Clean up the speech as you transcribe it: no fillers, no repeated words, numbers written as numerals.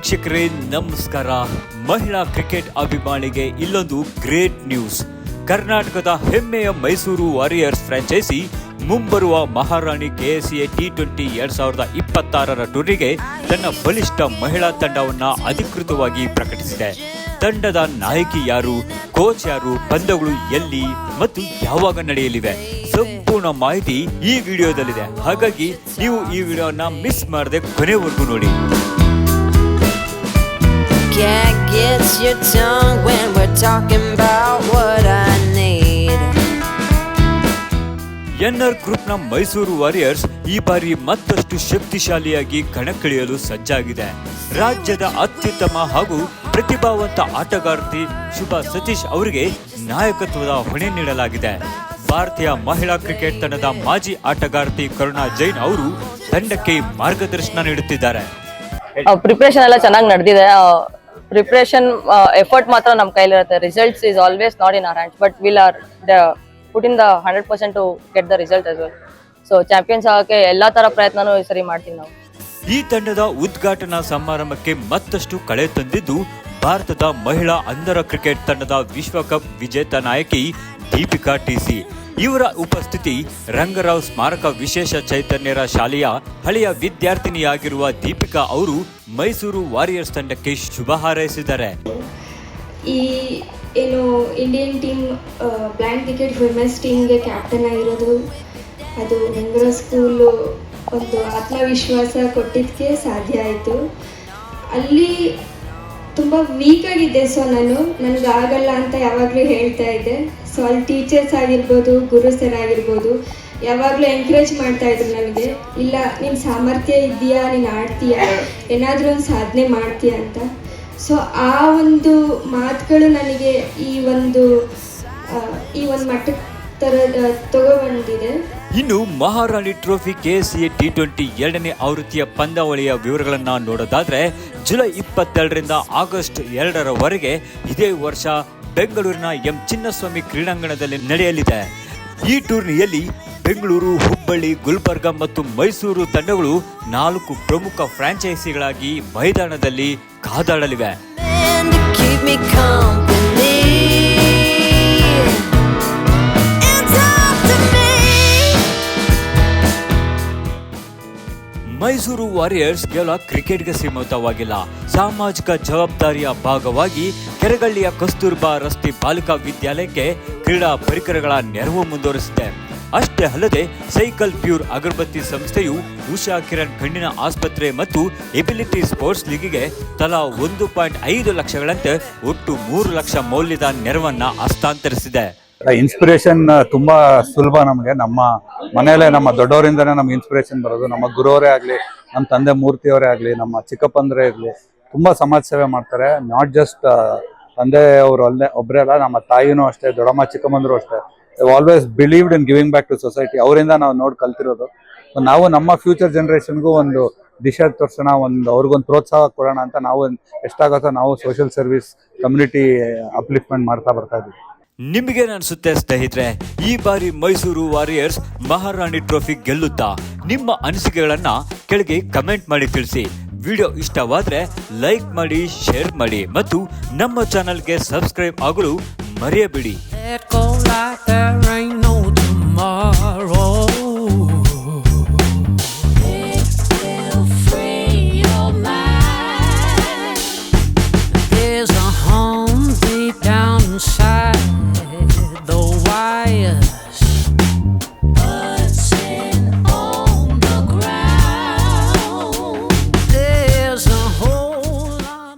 ವೀಕ್ಷಕರೇ ನಮಸ್ಕಾರ. ಮಹಿಳಾ ಕ್ರಿಕೆಟ್ ಅಭಿಮಾನಿಗೆ ಇಲ್ಲೊಂದು ಗ್ರೇಟ್ ನ್ಯೂಸ್. ಕರ್ನಾಟಕದ ಹೆಮ್ಮೆಯ ಮೈಸೂರು ವಾರಿಯರ್ಸ್ ಫ್ರಾಂಚೈಸಿ ಮುಂಬರುವ ಮಹಾರಾಣಿ ಕೆಎಸ್ಎ T20 2026 ಟೂರ್ನಿಗೆ ತನ್ನ ಬಲಿಷ್ಠ ಮಹಿಳಾ ತಂಡವನ್ನು ಅಧಿಕೃತವಾಗಿ ಪ್ರಕಟಿಸಿದೆ. ತಂಡದ ನಾಯಕಿ ಯಾರು, ಕೋಚ್ ಯಾರು, ಪಂದ್ಯಗಳು ಎಲ್ಲಿ ಮತ್ತು ಯಾವಾಗ ನಡೆಯಲಿವೆ, ಸಂಪೂರ್ಣ ಮಾಹಿತಿ ಈ ವಿಡಿಯೋದಲ್ಲಿದೆ. ಹಾಗಾಗಿ ನೀವು ಈ ವಿಡಿಯೋನ ಮಿಸ್ ಮಾಡದೆ ಕೊನೆವರೆಗೂ ನೋಡಿ. Can't get your tongue when we're talking about what I need. NR ಗ್ರೂಪ್ನ ಮೈಸೂರು ವಾರಿಯರ್ಸ್ ಈ ಬಾರಿ ಮತ್ತಷ್ಟು ಶಕ್ತಿಶಾಲಿಯಾಗಿ ಕಣಕ್ಕಿಳಿಯಲು ಸಜ್ಜಾಗಿದೆ. ರಾಜ್ಯದ ಅತ್ಯುತ್ತಮ ಹಾಗೂ ಪ್ರತಿಭಾವಂತ ಆಟಗಾರ್ತಿ ಶುಭಾ ಸತೀಶ್ ಅವರಿಗೆ ನಾಯಕತ್ವದ ಹೊಣೆ ನೀಡಲಾಗಿದೆ. ಭಾರತೀಯ ಮಹಿಳಾ ಕ್ರಿಕೆಟ್ ತಂಡದ ಮಾಜಿ ಆಟಗಾರ್ತಿ ಕರುಣಾ ಜೈನ್ ಅವರು ತಂಡಕ್ಕೆ ಮಾರ್ಗದರ್ಶನ ನೀಡುತ್ತಿದ್ದಾರೆ. ಪ್ರಿಪರೇಷನ್ ಎಲ್ಲ ಚೆನ್ನಾಗಿ ನಡೆದಿದೆ. ಪ್ರಿಪರೇಷನ್ ಎಫರ್ಟ್ ಮಾತ್ರ ನಮ್ಮ ಕೈಲಿರುತ್ತೆ. Results is always not in our hands, but will are put in the 100% to get the result as well. So champions ಆಗಕ್ಕೆ ಎಲ್ಲಾ ತರ ಪ್ರಯತ್ನನೂ ಈ ಸರಿ ಮಾಡ್ತೀವಿ ನಾವು. ಈ ತಂಡದ ಉದ್ಘಾಟನಾ ಸಮಾರಂಭಕ್ಕೆ ಮತ್ತಷ್ಟು ಕಳೆ ತಂದಿದ್ದು ಭಾರತದ ಮಹಿಳಾ ಅಂಧರ ಕ್ರಿಕೆಟ್ ತಂಡದ ವಿಶ್ವಕಪ್ ವಿಜೇತ ನಾಯಕಿ ದೀಪಿಕಾ ಟಿಸಿ. ಇವರ ಉಪಸ್ಥಿತಿ ರಂಗರಾವ್ ಸ್ಮಾರಕ ವಿಶೇಷ ಚೈತನ್ಯರ ಶಾಲೆಯ ಹಳೆಯ ವಿದ್ಯಾರ್ಥಿನಿಯಾಗಿರುವ ದೀಪಿಕಾ ಅವರು ಮೈಸೂರು ವಾರಿಯರ್ಸ್ ತಂಡಕ್ಕೆ ಶುಭ ಹಾರೈಸಿದ್ದಾರೆ. ಈ ಏನು Indian team blind cricket women's ಟೀಮ್ಗೆ ಕ್ಯಾಪ್ಟನ್ ಆಗಿರೋದು, ಅದು ರಂಗರಾವ್ ಸ್ಕೂಲು ಒಂದು ಆತ್ಮವಿಶ್ವಾಸ ಕೊಟ್ಟಿದ್ದಕ್ಕೆ ಸಾಧ್ಯ ಆಯಿತು. ಅಲ್ಲಿ ತುಂಬ ವೀಕ್ ಆಗಿದ್ದೆ. ಸೊ ನನಗಾಗಲ್ಲ ಅಂತ ಯಾವಾಗಲೂ ಹೇಳ್ತಾ ಇದ್ದೆ. ಸೊ ಅಲ್ಲಿ ಟೀಚರ್ಸ್ ಆಗಿರ್ಬೋದು, ಗುರು ಸರ್ ಆಗಿರ್ಬೋದು, ಯಾವಾಗಲೂ ಎಂಕರೇಜ್ ಮಾಡ್ತಾಯಿದ್ರು ನನಗೆ, ಇಲ್ಲ ನಿನ್ನ ಸಾಮರ್ಥ್ಯ ಇದೆಯಾ, ನೀನು ಆಡ್ತೀಯಾ, ಏನಾದರೂ ಒಂದು ಸಾಧನೆ ಮಾಡ್ತೀಯಾ ಅಂತ. ಸೊ ಆ ಒಂದು ಮಾತುಗಳು ನನಗೆ ಈ ಒಂದು ಮಟ್ಟಕ್ಕೆ ತಗೊಬಂದಿದೆ. ಇನ್ನು ಮಹಾರಾಣಿ ಟ್ರೋಫಿ ಕೆಎಸ್ಎ T20 2ನೇ ಆವೃತ್ತಿಯ ಪಂದ್ಯಾವಳಿಯ ವಿವರಗಳನ್ನು ನೋಡೋದಾದ್ರೆ, ಜುಲೈ 22ರಿಂದ ಆಗಸ್ಟ್ 2ರವರೆಗೆ ಇದೇ ವರ್ಷ ಬೆಂಗಳೂರಿನ ಎಂ ಚಿನ್ನಸ್ವಾಮಿ ಕ್ರೀಡಾಂಗಣದಲ್ಲಿ ನಡೆಯಲಿದೆ. ಈ ಟೂರ್ನಿಯಲ್ಲಿ ಬೆಂಗಳೂರು, ಹುಬ್ಬಳ್ಳಿ, ಗುಲ್ಬರ್ಗ ಮತ್ತು ಮೈಸೂರು ತಂಡಗಳು 4 ಪ್ರಮುಖ ಫ್ರಾಂಚೈಸಿಗಳಾಗಿ ಮೈದಾನದಲ್ಲಿ ಕಾದಾಡಲಿವೆ. ಮೈಸೂರು ವಾರಿಯರ್ಸ್ ಕೇವಲ ಕ್ರಿಕೆಟ್ಗೆ ಸೀಮಿತವಾಗಿಲ್ಲ. ಸಾಮಾಜಿಕ ಜವಾಬ್ದಾರಿಯ ಭಾಗವಾಗಿ ಕೆರೆಗಳ್ಳಿಯ ಕಸ್ತೂರ್ಬಾ ರಸ್ತೆ ಬಾಲಿಕಾ ವಿದ್ಯಾಲಯಕ್ಕೆ ಕ್ರೀಡಾ ಪರಿಕರಗಳ ನೆರವು ಮುಂದುವರೆಸಿದೆ. ಅಷ್ಟೇ ಅಲ್ಲದೆ ಸೈಕಲ್ ಪ್ಯೂರ್ ಅಗರಬತ್ತಿ ಸಂಸ್ಥೆಯು ಉಷಾ ಕಿರಣ್ ಕಣ್ಣಿನ ಆಸ್ಪತ್ರೆ ಮತ್ತು ಎಬಿಲಿಟಿ ಸ್ಪೋರ್ಟ್ಸ್ ಲೀಗಿಗೆ ತಲಾ 1.5 ಲಕ್ಷಗಳಂತೆ ಒಟ್ಟು 3 ಲಕ್ಷ ಮೌಲ್ಯದ ನೆರವನ್ನ ಹಸ್ತಾಂತರಿಸಿದೆ. ಇನ್ಸ್ಪಿರೇಷನ್ ತುಂಬಾ ಸುಲಭ. ನಮಗೆ ನಮ್ಮ ಮನೆಯಲ್ಲೇ ನಮ್ಮ ದೊಡ್ಡವರಿಂದನೇ ನಮ್ಗೆ ಇನ್ಸ್ಪಿರೇಷನ್ ಬರೋದು. ನಮ್ಮ ಗುರುವರೇ ಆಗ್ಲಿ, ನಮ್ಮ ತಂದೆ ಮೂರ್ತಿಯವರೇ ಆಗ್ಲಿ, ನಮ್ಮ ಚಿಕ್ಕಪ್ಪಂದ್ರೆ ಇರ್ಲಿ, ತುಂಬಾ ಸಮಾಜ ಸೇವೆ ಮಾಡ್ತಾರೆ. ನಾಟ್ ಜಸ್ಟ್ ತಂದೆ ಅವರು ಒಬ್ಬರೇ ಅಲ್ಲ, ನಮ್ಮ ತಾಯಿನೂ ಅಷ್ಟೇ, ದೊಡ್ಡಮ್ಮ ಚಿಕ್ಕಮ್ಮಂದ್ರು ಅಷ್ಟೇ. Always believed in giving back to society. ಅವರಿಂದ ನಾವು ನೋಡಿ ಕಲ್ತಿರೋದು. ನಾವು ನಮ್ಮ ಫ್ಯೂಚರ್ ಜನರೇಷನ್ಗೂ ಒಂದು ದಿಶೆ ತೋರಿಸೋಣ, ಅವ್ರಿಗೊಂದು ಪ್ರೋತ್ಸಾಹ ಕೊಡೋಣ ಅಂತ ನಾವು ಎಷ್ಟಾಗುತ್ತೋ ನಾವು ಸೋಷಿಯಲ್ ಸರ್ವಿಸ್, ಕಮ್ಯುನಿಟಿ ಅಪ್ಲಿಫ್ಟ್ಮೆಂಟ್ ಮಾಡ್ತಾ ಬರ್ತಾ ಇದ್ದೀವಿ. ನಿಮಗೇನು ಅನ್ಸುತ್ತೆ ಸ್ನೇಹಿತರೆ, ಈ ಬಾರಿ ಮೈಸೂರು ವಾರಿಯರ್ಸ್ ಮಹಾರಾಣಿ ಟ್ರೋಫಿ ಗೆಲ್ಲುತ್ತಾ? ನಿಮ್ಮ ಅನಿಸಿಕೆಗಳನ್ನ ಕೆಳಗೆ ಕಮೆಂಟ್ ಮಾಡಿ ತಿಳಿಸಿ. ವಿಡಿಯೋ ಇಷ್ಟವಾದ್ರೆ ಲೈಕ್ ಮಾಡಿ, ಶೇರ್ ಮಾಡಿ ಮತ್ತು ನಮ್ಮ ಚಾನೆಲ್ಗೆ ಸಬ್ಸ್ಕ್ರೈಬ್ ಆಗಲು ಮರೆಯಬೇಡಿ.